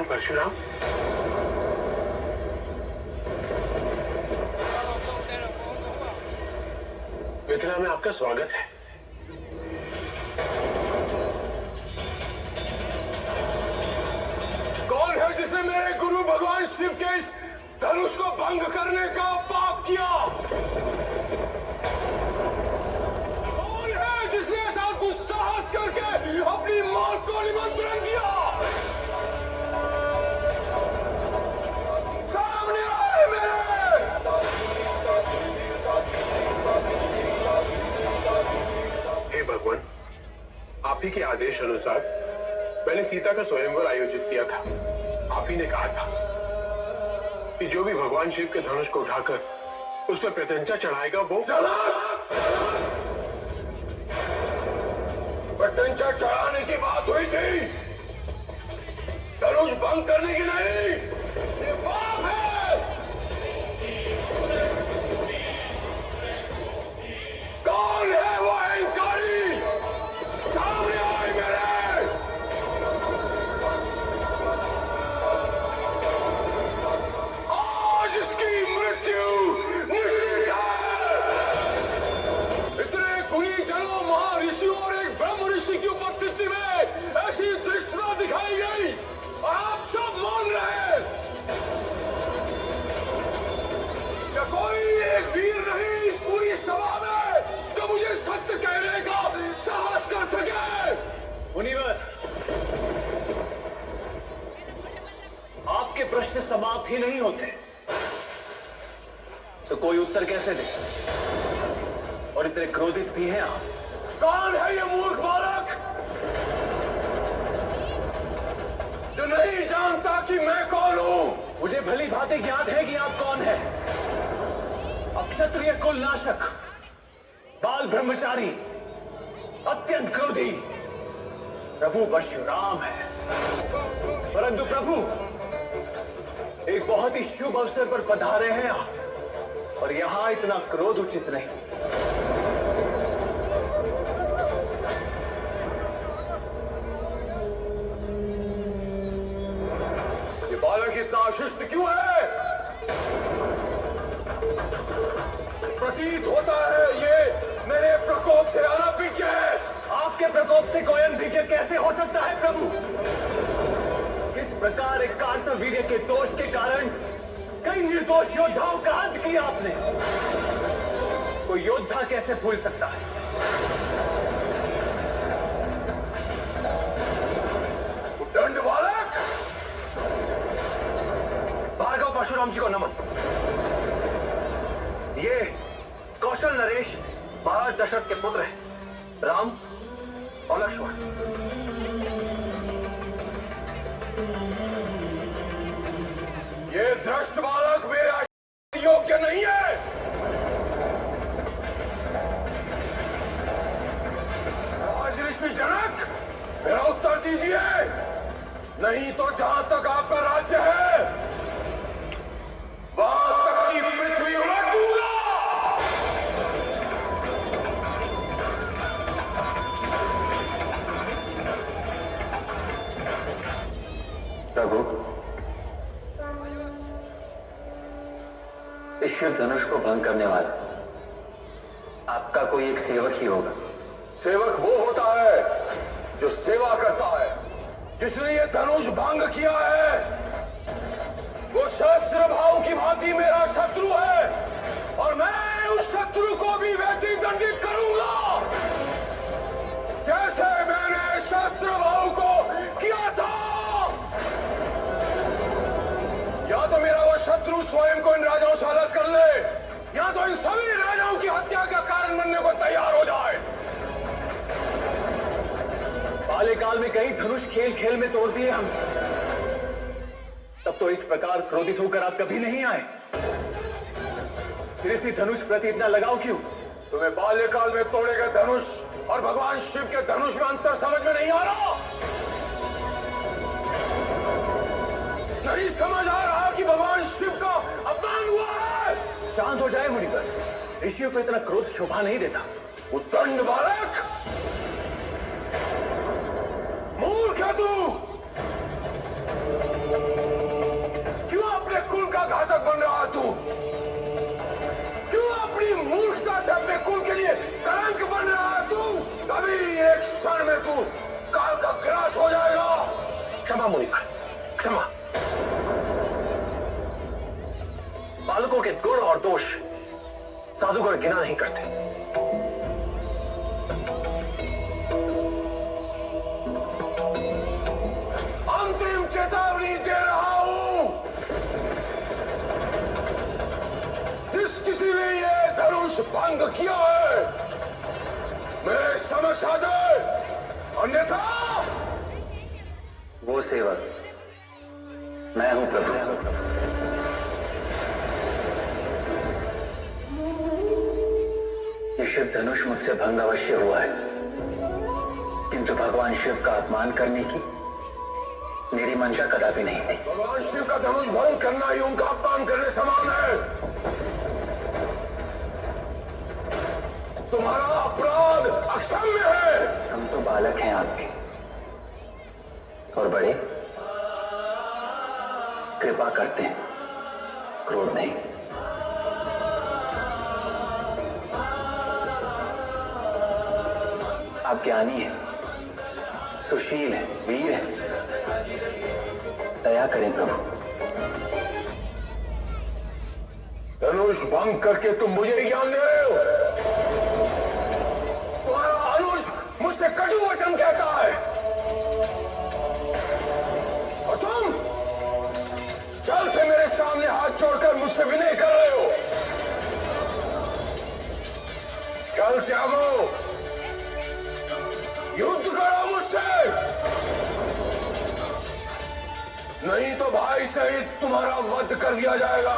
परशुराम, मिथिला में आपका स्वागत है। कौन है जिसने मेरे गुरु भगवान शिव के इस धनुष को भंग करने का पाप किया? कौन है जिसने ऐसा दुस्साहस करके अपनी मौत को निमंत्रण दिया? सामने आए मेरे! हे भगवान, आप ही के आदेश अनुसार मैंने सीता का स्वयंवर आयोजित किया था। आप ही ने कहा था कि जो भी भगवान शिव के धनुष को उठाकर उस पर प्रत्यंचा चढ़ाएगा वो प्रत्यंचा चढ़ाने की बात हुई थी, धनुष भंग करने की नहीं। ये पाप है। कौन है वो अहंकारी? सामने आए मेरे! आज इसकी मृत्यु निश्चित है। इतने गुणी जनों, महर्षियों और एक ब्रह्म ऋषि की उपस्थिति में ऐसी धृष्टता दिखाई गई और आप सब मान रहे हैं। क्या कोई एक वीर नहीं इस पूरी सभा में जो मुझे सत्य कहने का साहस कर सके? मुनिवर, आपके प्रश्न समाप्त ही नहीं होते तो कोई उत्तर कैसे दे? और इतने क्रोधित भी हैं आप। कौन है ये मूर्ख बालक जो नहीं जानता कि मैं कौन हूं? मुझे भली भांति ज्ञात है कि आप कौन हैं। अक्षत्रिय कुल नाशक, बाल ब्रह्मचारी, अत्यंत क्रोधी प्रभु परशुराम है। परंतु प्रभु, एक बहुत ही शुभ अवसर पर पधारे हैं आप और यहां इतना क्रोध उचित नहीं। ये बालक इतना अशिष्ट क्यों है? प्रतीत होता है ये मेरे प्रकोप से अनभिज्ञ है। आपके प्रकोप से कोई अनभिज्ञ कैसे हो सकता है प्रभु? किस प्रकार एक कार्तवीर्य के दोष के कारण कई निर्दोष योद्धाओं का अंत किया आपने। कोई योद्धा कैसे भूल सकता है? दंड बालक! भार्गव परशुराम जी को नमन। ये कौशल नरेश महाराज दशरथ के पुत्र हैं, राम और लक्ष्मण। ये भ्रष्ट बालक मेरे आशीर्वाद योग्य नहीं है। राज ऋषि जनक, मेरा उत्तर दीजिए, नहीं तो जहां तक आपका राज्य है वहां तक की पृथ्वी उलट दूंगा। प्रभु, इस शिव धनुष को भंग करने वाला आपका कोई एक सेवक ही होगा। सेवक वो होता है जो सेवा करता है। जिसने ये धनुष भंग किया है वो सहस्त्र भाव की भांति मेरा शत्रु है और मैं उस शत्रु को भी वैसे ही दंडित करूंगा जैसे मैंने सहस्त्र भाव को किया था। या तो मेरा वो शत्रु स्वयं को इन राजाओं से अलग कर ले, या तो इन सभी राजाओं की हत्या का कारण बनने को तैयार हो जाए। बाल्यकाल में कई धनुष खेल खेल में तोड़ दिए हम, तब तो इस प्रकार क्रोधित होकर आप कभी नहीं आए। फिर इसी धनुष प्रति इतना लगाव क्यों? तुम्हें बाल्यकाल में तोड़े गए धनुष और भगवान शिव के धनुष में अंतर समझ में नहीं आ रहा? नहीं समझ आ रहा कि भगवान शिव का अपमान हुआ है? शांत हो जाए मुनिवर, ऋषियों को इतना क्रोध शोभा नहीं देता। उद्दंड बालक, मूर्ख है तू। मुनिवर, क्षमा। बालकों के गुण और दोष साधुगण गिना नहीं करते। अंतिम चेतावनी दे रहा हूं, जिस किसी ने ये धनुष भंग किया है मेरे समक्ष आ जाए, अन्यथा वो सेवक मैं हूं प्रभु। ये शिव धनुष मुझसे भंग अवश्य हुआ है, किंतु भगवान शिव का अपमान करने की मेरी मंशा कदापि नहीं थी। भगवान शिव का धनुष भंग करना ही उनका अपमान करने समान है। तुम्हारा अपराध अक्षम्य है। हम तो बालक हैं आपके, और बड़े कृपा करते हैं, क्रोध नहीं। आप ज्ञानी हैं, सुशील हैं, वीर हैं, दया करें प्रभु। धनुष भंग करके तुम मुझे ज्ञान दे रहे हो। तुम्हारा अनुज मुझसे कटु वचन कहता है, और तुम चल से मेरे सामने हाथ छोड़कर मुझसे विनय कर रहे हो। चल त्यागो, युद्ध करो मुझसे, नहीं तो भाई सहित तुम्हारा वध कर दिया जाएगा।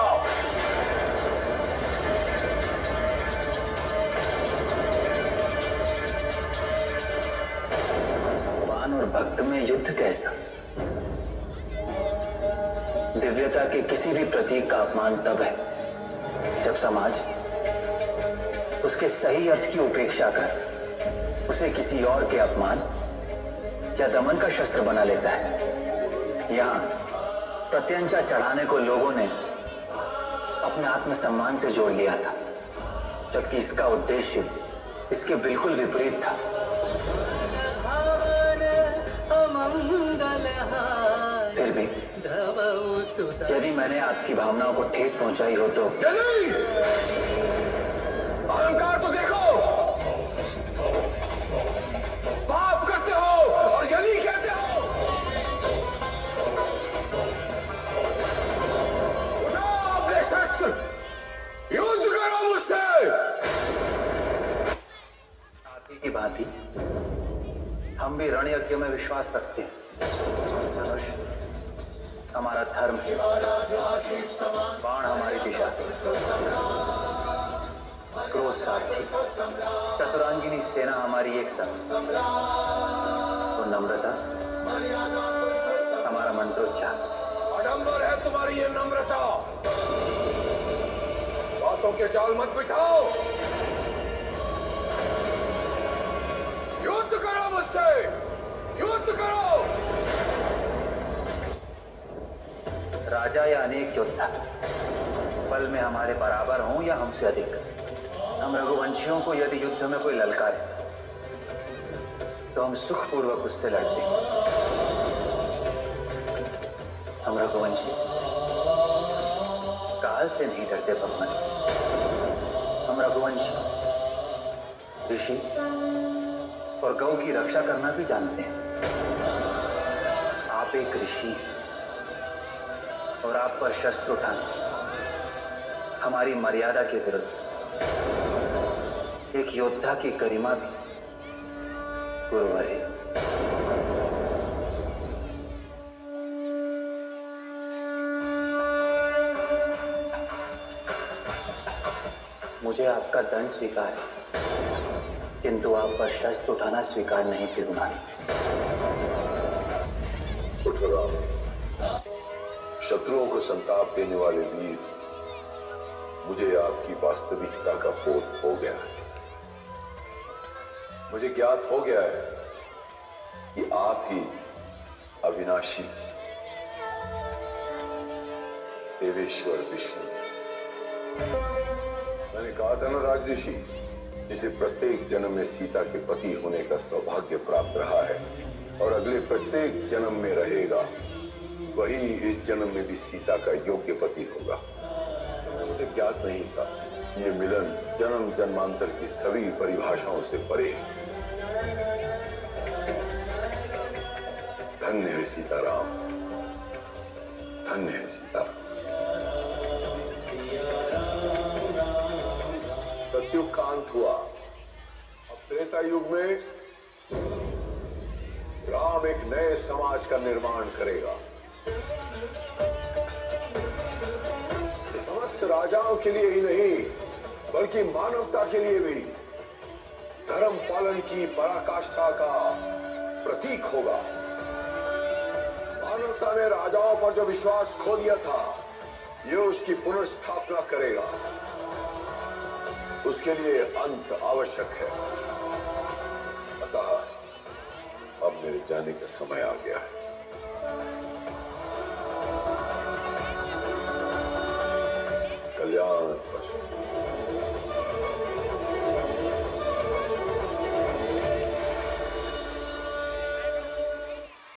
भगवान और भक्त में युद्ध कैसा? दिव्यता के किसी भी प्रतीक का अपमान तब है जब समाज उसके सही अर्थ की उपेक्षा कर उसे किसी और के अपमान या दमन का शस्त्र बना लेता है। यहां प्रत्यंचा चढ़ाने को लोगों ने अपने आत्मसम्मान से जोड़ लिया था, जबकि इसका उद्देश्य इसके बिल्कुल विपरीत था। फिर भी यदि मैंने आपकी भावनाओं को ठेस पहुंचाई हो तो अहंकार तो देखो, पाप करते हो और यदि कहते हो। उठाओ अपने शस्त्र, युद्ध करो मुझसे। हाथी की भांति हम भी रण यज्ञ में विश्वास रखते हैं। धनुष हमारा धर्म है, बाण हमारी दिशा, क्रोध सारथी, चतुरांगिनी सेना हमारी एकता, तो नम्रता हमारा मंत्रोच्चार। आडंबर है तुम्हारी ये नम्रता। बातों के जाल मत बिछाओ, युद्ध करो मुझसे, युद्ध करो। राजा या अनेक योद्धा बल में हमारे बराबर हों या हमसे अधिक, हम रघुवंशियों को यदि युद्ध में कोई ललकारे तो हम सुखपूर्वक उससे लड़ते हैं। हम रघुवंशी काल से नहीं डरते भगवान। हम रघुवंशी ऋषि और गौ की रक्षा करना भी जानते हैं। आप एक ऋषि और आप पर शस्त्र उठाना हमारी मर्यादा के विरुद्ध, एक योद्धा की गरिमा भी गुरुवर है। मुझे आपका दंड स्वीकार है, किंतु आप पर शस्त्र उठाना स्वीकार नहीं किया। उठो राम, शत्रुओं को संताप देने वाले वीर, मुझे आपकी वास्तविकता का बोध हो गया है। मुझे ज्ञात हो गया है कि आप ही अविनाशी देवेश्वर विष्णु। मैंने कहा था ना राजऋषि, जिसे प्रत्येक जन्म में सीता के पति होने का सौभाग्य प्राप्त रहा है, और अगले प्रत्येक जन्म में रहेगा, वही इस जन्म में भी सीता का योग्य पति होगा। मुझे ज्ञात नहीं था ये मिलन जन्म जन्मांतर की सभी परिभाषाओं से परे है। धन्य है सीताराम, धन्य है सीताराम। सतयुग का अंत हुआ, अब त्रेता युग में राम एक नए समाज का निर्माण करेगा। समस्त राजाओं के लिए ही नहीं, बल्कि मानवता के लिए भी धर्म पालन की पराकाष्ठा का प्रतीक होगा। मानवता ने राजाओं पर जो विश्वास खो दिया था, ये उसकी पुनर्स्थापना करेगा। उसके लिए अंत आवश्यक है। अतः अब मेरे जाने का समय आ गया है। कल्याण पशु।